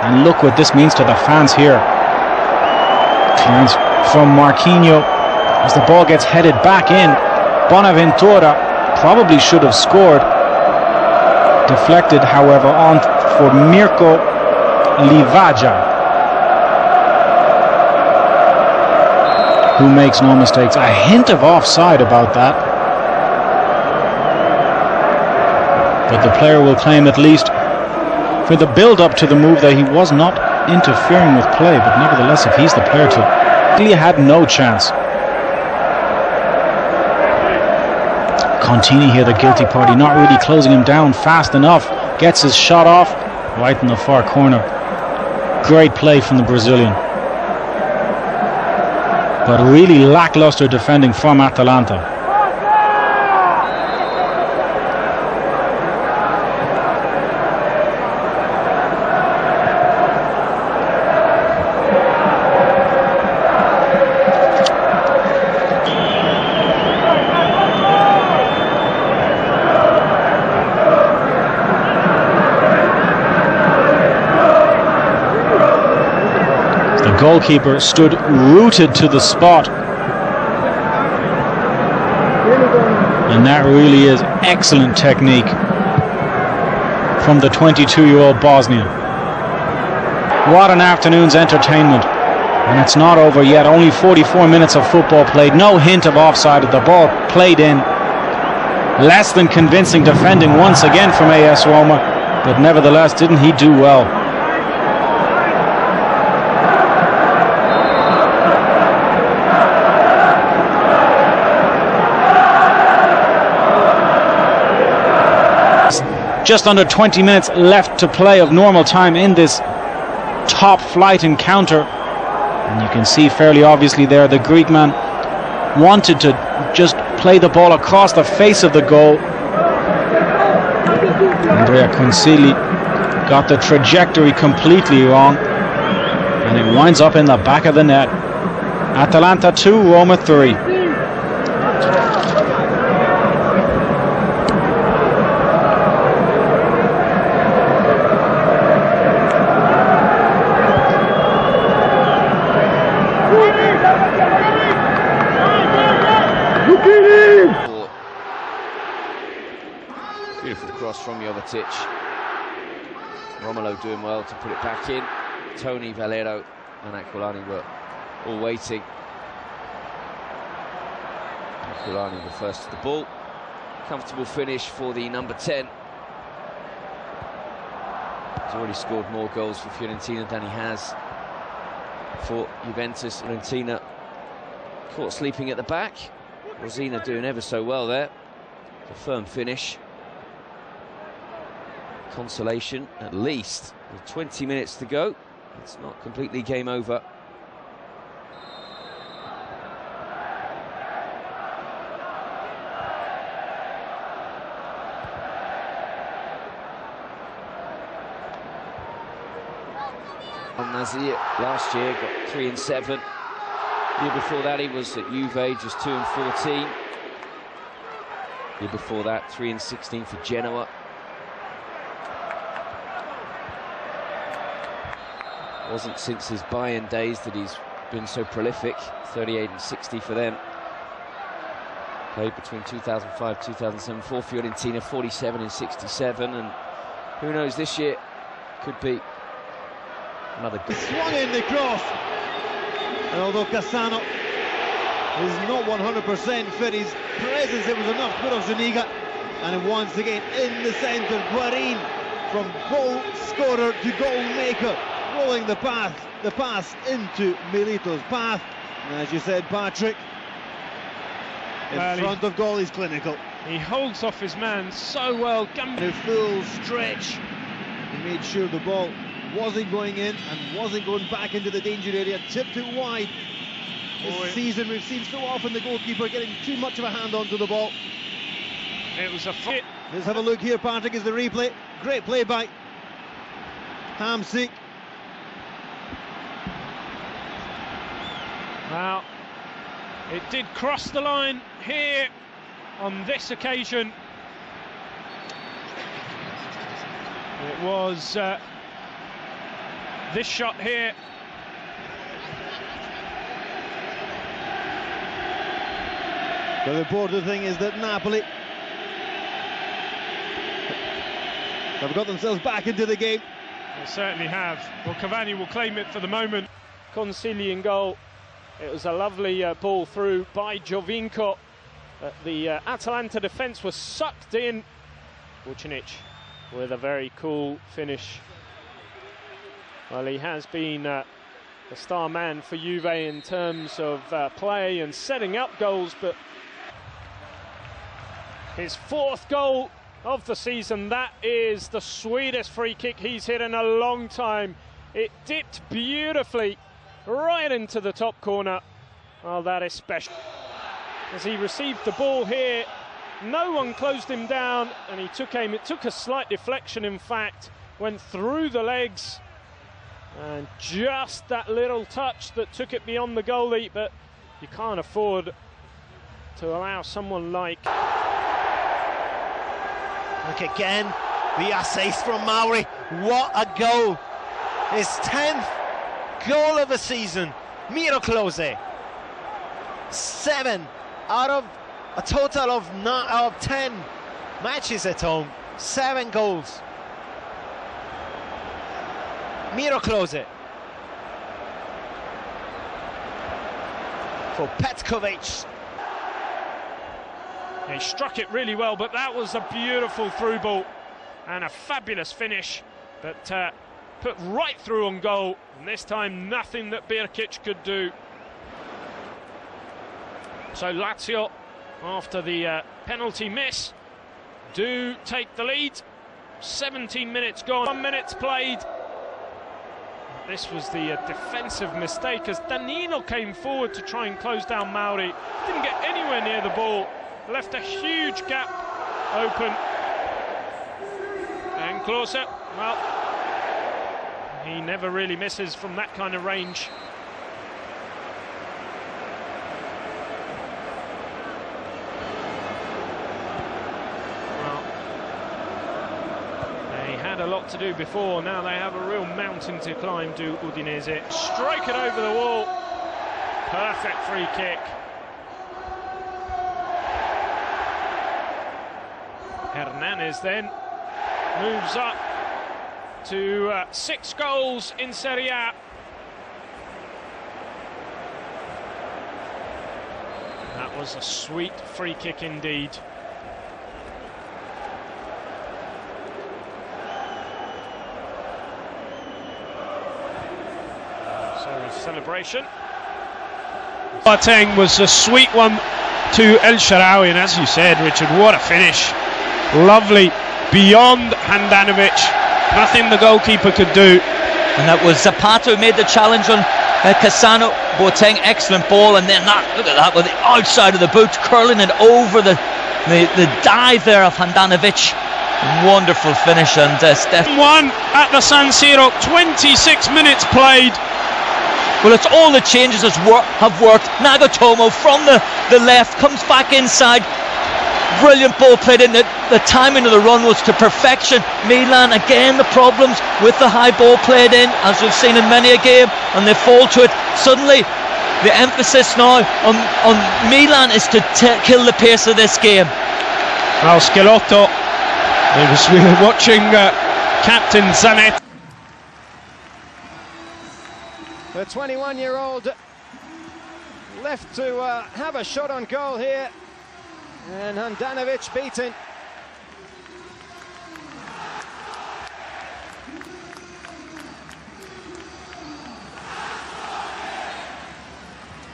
And look what this means to the fans here. Clearance from Marquinhos as the ball gets headed back in. Bonaventura probably should have scored. Deflected, however, on for Mirko Livaja, who makes no mistakes. A hint of offside about that, but the player will claim, at least for the build-up to the move, that he was not interfering with play. But nevertheless, if he's the player to, he had no chance. Contini here, the guilty party, not really closing him down fast enough. Gets his shot off right in the far corner. Great play from the Brazilian, but really lackluster defending from Atalanta. Goalkeeper stood rooted to the spot, and that really is excellent technique from the 22-year-old Bosnian. What an afternoon's entertainment, and it's not over yet. Only 44 minutes of football played. No hint of offside. The ball played in. Less than convincing defending once again from AS Roma, but nevertheless, didn't he do well? Just under 20 minutes left to play of normal time in this top flight encounter, and you can see fairly obviously there the Greek man wanted to just play the ball across the face of the goal. Andrea Consili got the trajectory completely wrong, and it winds up in the back of the net. Atalanta 2, Roma 3. Beautiful cross from Jovetic. Romelu doing well to put it back in. Tony, Valero and Aquilani were all waiting. Aquilani the first to the ball. Comfortable finish for the number 10. He's already scored more goals for Fiorentina than he has for Juventus. Fiorentina caught sleeping at the back. Rosina doing ever so well there. A firm finish. Consolation, at least. With 20 minutes to go. It's not completely game over. Nazir last year got 3 and 7. The year before that he was at Juve, just 2 and 14. The year before that 3 and 16 for Genoa. Wasn't since his Bayern days that he's been so prolific. 38 and 60 for them. Played between 2005 2007 for Fiorentina, 47 and 67, and who knows, this year could be another good. Swung in the cross, and although Cassano is not 100% fit, his presence, it was enough to put off Zuniga. And once again in the centre, Guarin from goal scorer to goal maker, rolling the pass into Milito's path. And as you said, Patrick, in front of goal, he's clinical. He holds off his man so well. In a full stretch, he made sure the ball wasn't going in and wasn't going back into the danger area. Tipped it wide. This season we've seen so often the goalkeeper getting too much of a hand onto the ball. It was a fit. Let's have a look here, Patrick, is the replay. Great play by Hamsik. Now, it did cross the line here on this occasion. It was this shot here. The important thing is that Napoli have got themselves back into the game. They certainly have. Well, Cavani will claim it for the moment. Consigli in goal. It was a lovely ball through by Giovinco. The Atalanta defence was sucked in. Vucinic with a very cool finish. Well, he has been the star man for Juve in terms of play and setting up goals, but his fourth goal of the season, that is the sweetest free kick he's hit in a long time. It dipped beautifully right into the top corner. Oh, that is special. As he received the ball here, no one closed him down, and he took aim. It took a slight deflection, in fact, went through the legs, and just that little touch that took it beyond the goalie. But you can't afford to allow someone like... Look again, the assist from Mauri. What a goal! His 10th goal of the season. Miro Klose. 7 out of a total of 10 matches at home. 7 goals. Miro Klose. For Petkovic. He struck it really well, but that was a beautiful through ball and a fabulous finish, but put right through on goal, and this time nothing that Birkic could do. So Lazio, after the penalty miss, do take the lead. 17 minutes gone, 1 minute played. This was the defensive mistake as Danilo came forward to try and close down Mauri. Didn't get anywhere near the ball. Left a huge gap open. And Klose, well, he never really misses from that kind of range. Well, they had a lot to do before. Now they have a real mountain to climb, do Udinese. Strike it over the wall. Perfect free kick. Hernandez then moves up to 6 goals in Serie-A. That was a sweet free kick indeed. So celebration. Boateng was a sweet one to El Shaarawy, and as you said, Richard, what a finish. Lovely, beyond Handanovic, nothing the goalkeeper could do. And that was Zapata who made the challenge on Cassano. Boateng, excellent ball, and then that, look at that, with the outside of the boot, curling it over the dive there of Handanovic. Wonderful finish, and Steph. 1 at the San Siro, 26 minutes played. Well, it's all the changes that have worked. Nagatomo from the left, comes back inside. Brilliant ball played in. The timing of the run was to perfection. Milan, again, the problems with the high ball played in, as we've seen in many a game, and they fall to it. Suddenly, the emphasis now on Milan is to kill the pace of this game. Well, Schelotto, we were watching Captain Zanetti. The 21-year-old left to have a shot on goal here. And Handanovic beaten.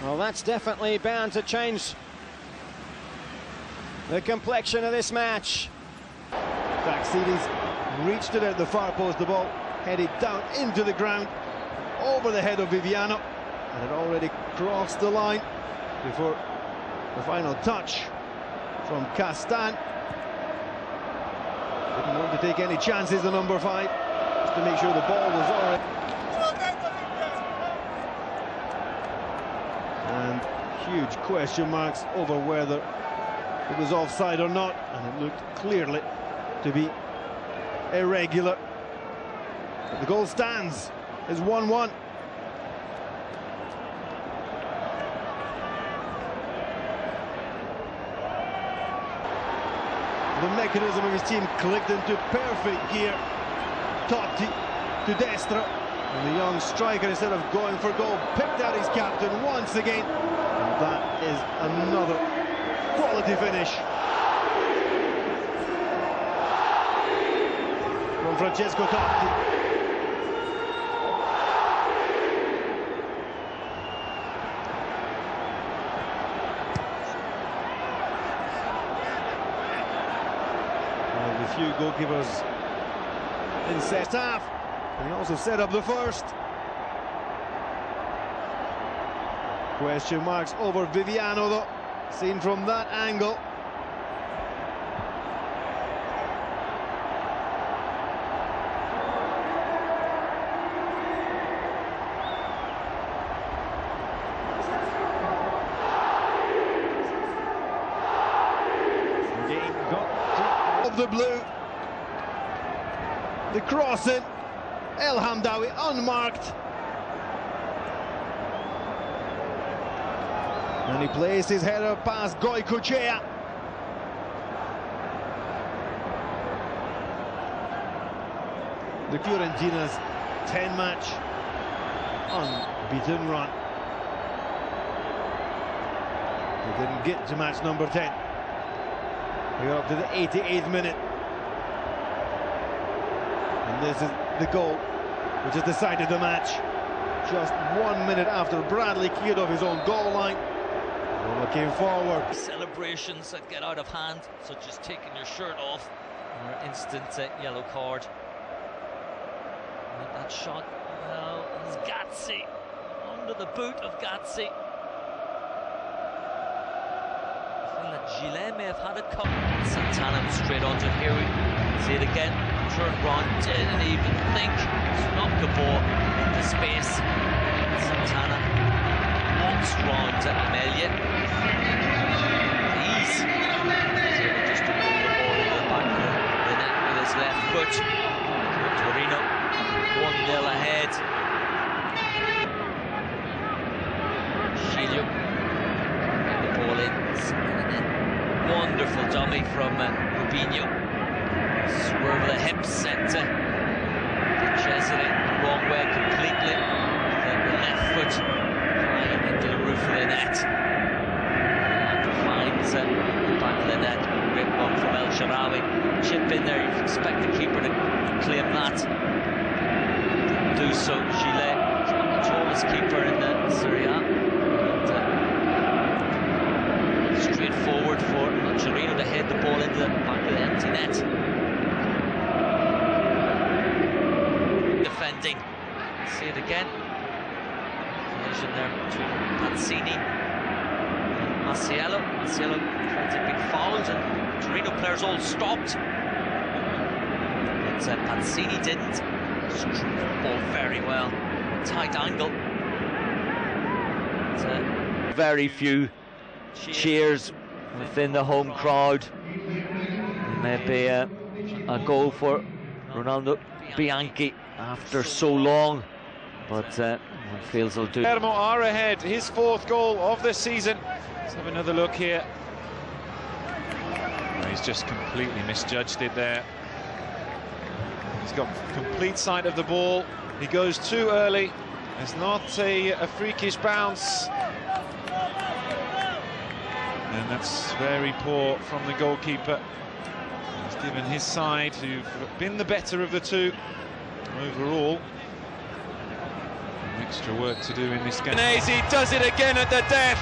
Well, that's definitely bound to change the complexion of this match. Daxidis reached it at the far post, the ball headed down into the ground, over the head of Viviano, and it already crossed the line before the final touch from Castan. Didn't want to take any chances, the number 5, just to make sure the ball was already. And huge question marks over whether it was offside or not, and it looked clearly to be irregular. But the goal stands. is 1-1. The mechanism of his team clicked into perfect gear. Totti to destra. And the young striker, instead of going for goal, picked out his captain once again. And that is another quality finish from Francesco Totti. Few goalkeepers in set half, and he also set up the first. Question marks over Viviano though, seen from that angle. Of the blue, the crossing, El Hamdawi unmarked, and he plays his header past Goycochea. The Fiorentina's 10-match unbeaten run. They didn't get to match number 10. We got up to the 88th minute. And this is the goal which has decided the match. Just 1 minute after Bradley cleared off his own goal line. Roma came forward. Celebrations that get out of hand, such as taking your shirt off, or an instant yellow card. And that shot, well, is Gazzi, under the boot of Gazzi. Gillet may have had a couple. Santana straight onto here. We see it again. Turn round, didn't even think. Knocked the ball into space. Santana walks round to Amelia. He's able just to put the ball in the back of the net with his left foot. Torino 1-0 ahead. Giglio the ball in. Wonderful dummy from Rubinho. Swerve of the hips sent to Cesare the wrong way completely. The left foot flying into the roof of the net. And finds the back of the net. Great one from El Shaarawy. Chip in there, you'd expect the keeper to claim that. Didn't do so. Gillet, the tallest keeper in the Serie-A. Straight forward for Torino to head the ball into the back of the empty net. Defending. See it again. Collision there between Pazzini and Masiello. Masiello tried to be fouled and Torino players all stopped. But Pazzini didn't. Struck the ball very well. Tight angle. But, very few cheers within the home crowd. Maybe a goal for Ronaldo Bianchi after so long, but one feels he'll do. Palermo are ahead, his 4th goal of the season. Let's have another look here. Oh, he's just completely misjudged it there. He's got complete sight of the ball. He goes too early. It's not a freakish bounce. And that's very poor from the goalkeeper. He's given his side, who've been the better of the two overall. Some extra work to do in this game. He does it again at the death.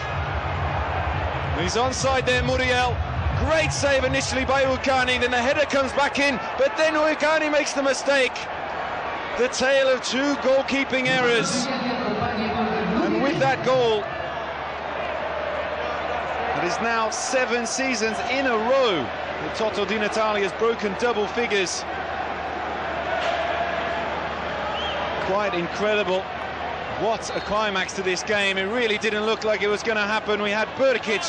He's onside there, Muriel. Great save initially by Ukani, then the header comes back in, but then Ukani makes the mistake. The tale of 2 goalkeeping errors. And with that goal, it is now 7 seasons in a row that Toto Di Natale has broken double figures. Quite incredible. What a climax to this game. It really didn't look like it was going to happen. We had Burkic